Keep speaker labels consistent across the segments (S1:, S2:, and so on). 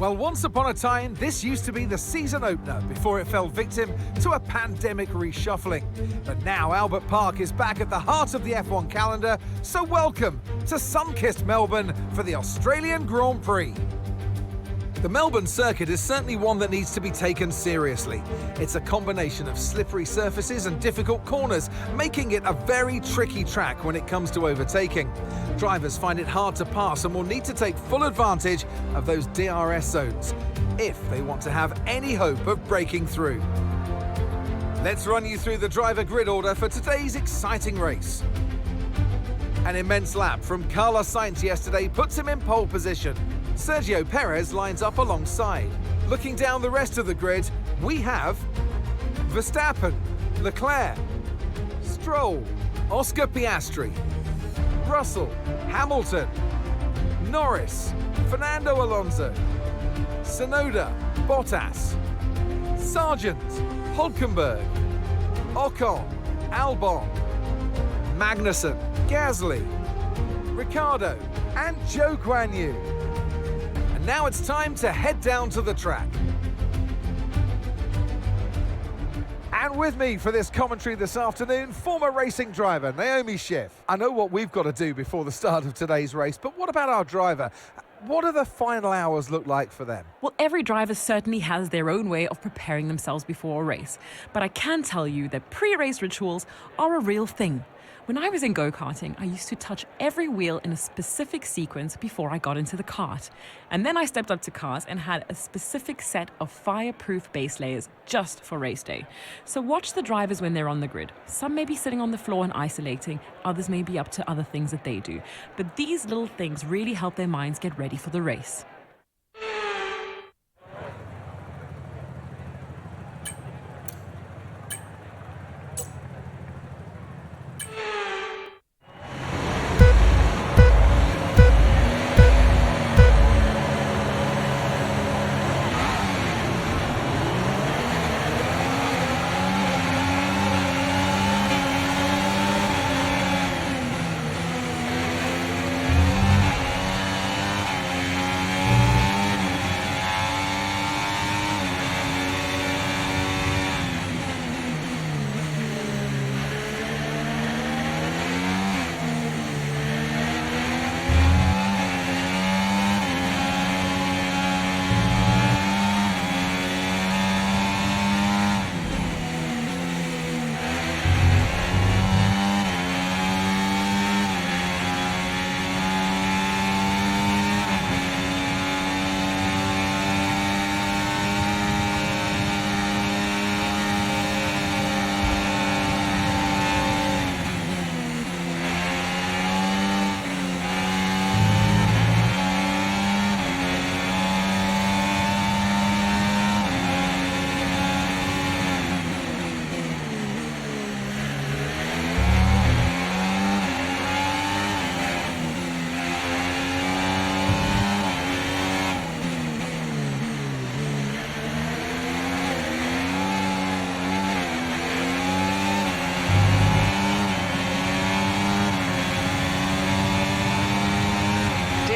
S1: Well, once upon a time, this used to be the season opener before it fell victim to a pandemic reshuffling. But now Albert Park is back at the heart of the F1 calendar, so welcome to sun-kissed Melbourne for the Australian Grand Prix. The Melbourne circuit is certainly one that needs to be taken seriously. It's a combination of slippery surfaces and difficult corners, making it a very tricky track when it comes to overtaking. Drivers find it hard to pass and will need to take full advantage of those DRS zones if they want to have any hope of breaking through. Let's run you through the driver grid order for today's exciting race. An immense lap from Carlos Sainz yesterday puts him in pole position. Sergio Perez lines up alongside. Looking down the rest of the grid, we have Verstappen, Leclerc, Stroll, Oscar Piastri, Russell, Hamilton, Norris, Fernando Alonso, Tsunoda, Bottas, Sargent, Hulkenberg, Ocon, Albon, Magnussen, Gasly, Ricciardo, and Zhou Guanyu. And now it's time to head down to the track. And with me for this commentary this afternoon, former racing driver Naomi Schiff. I know what we've got to do before the start of today's race, but what about our driver? What do the final hours look like for them?
S2: Well, every driver certainly has their own way of preparing themselves before a race. But I can tell you that pre-race rituals are a real thing. When I was in go-karting, I used to touch every wheel in a specific sequence before I got into the kart. And then I stepped up to cars and had a specific set of fireproof base layers just for race day. So watch the drivers when they're on the grid. Some may be sitting on the floor and isolating, others may be up to other things that they do. But these little things really help their minds get ready for the race.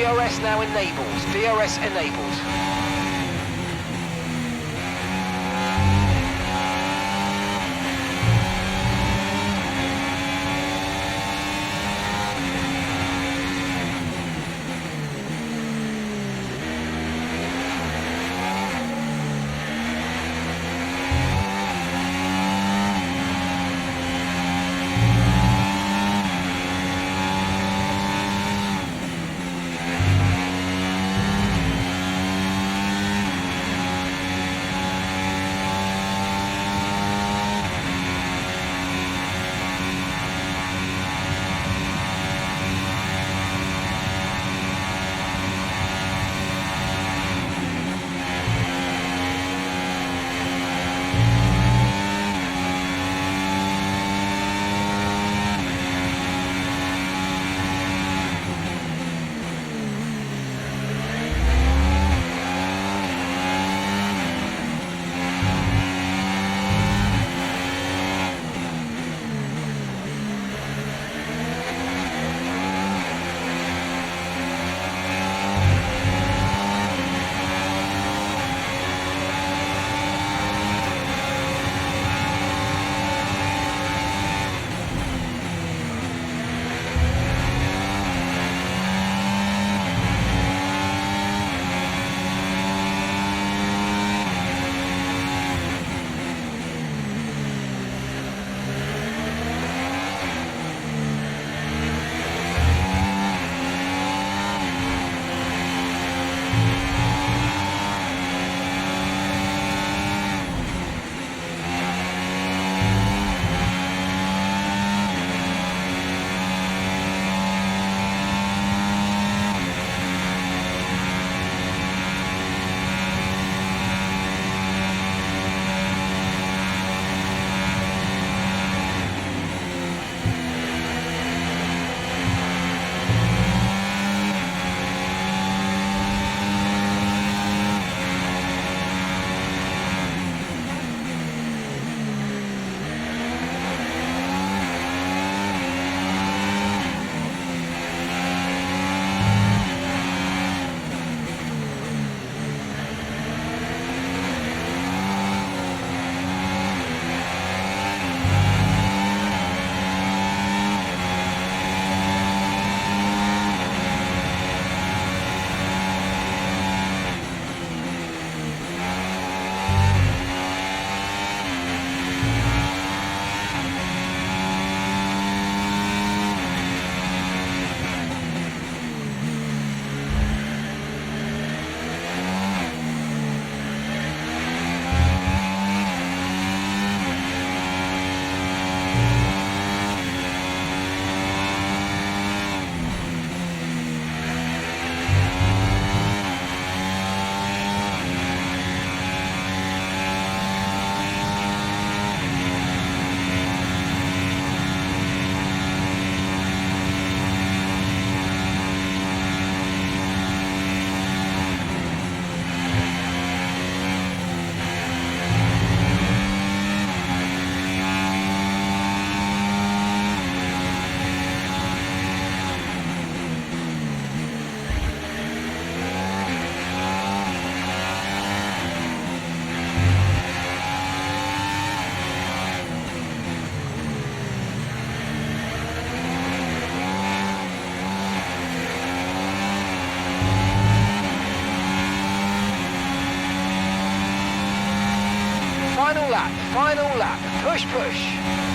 S3: DRS now enabled. DRS enabled. Final lap. Push, push.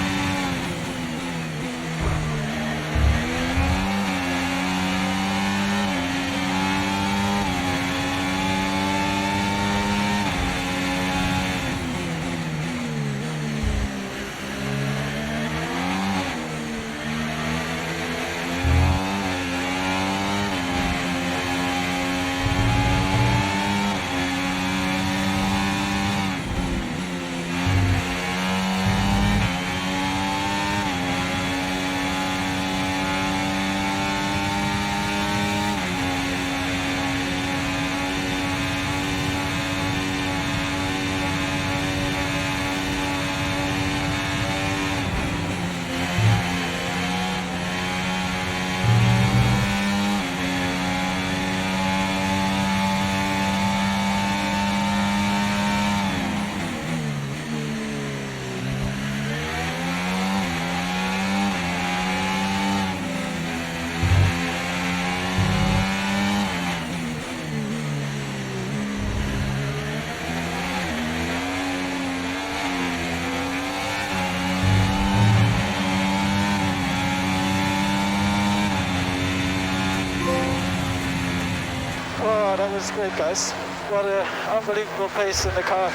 S4: Oh, that was great, guys. What an unbelievable pace in the car.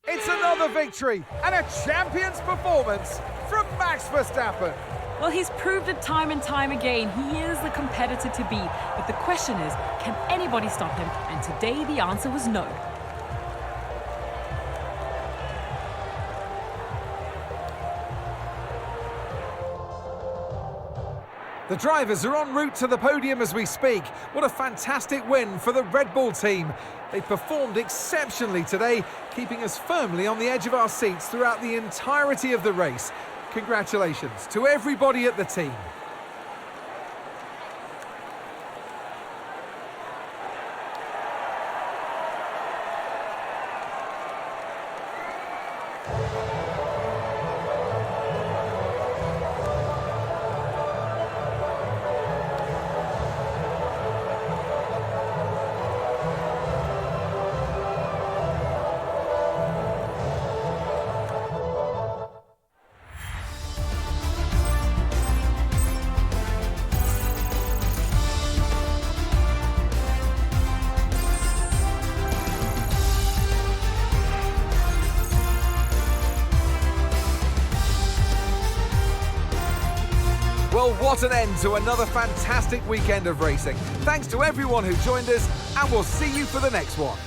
S1: It's another victory and a champion's performance from Max Verstappen.
S2: Well, he's proved it time and time again. He is the competitor to be. But the question is, can anybody stop him? And today the answer was no.
S1: The drivers are en route to the podium as we speak. What a fantastic win for the Red Bull team. They performed exceptionally today, keeping us firmly on the edge of our seats throughout the entirety of the race. Congratulations to everybody at the team. Well, what an end to another fantastic weekend of racing. Thanks to everyone who joined us, and we'll see you for the next one.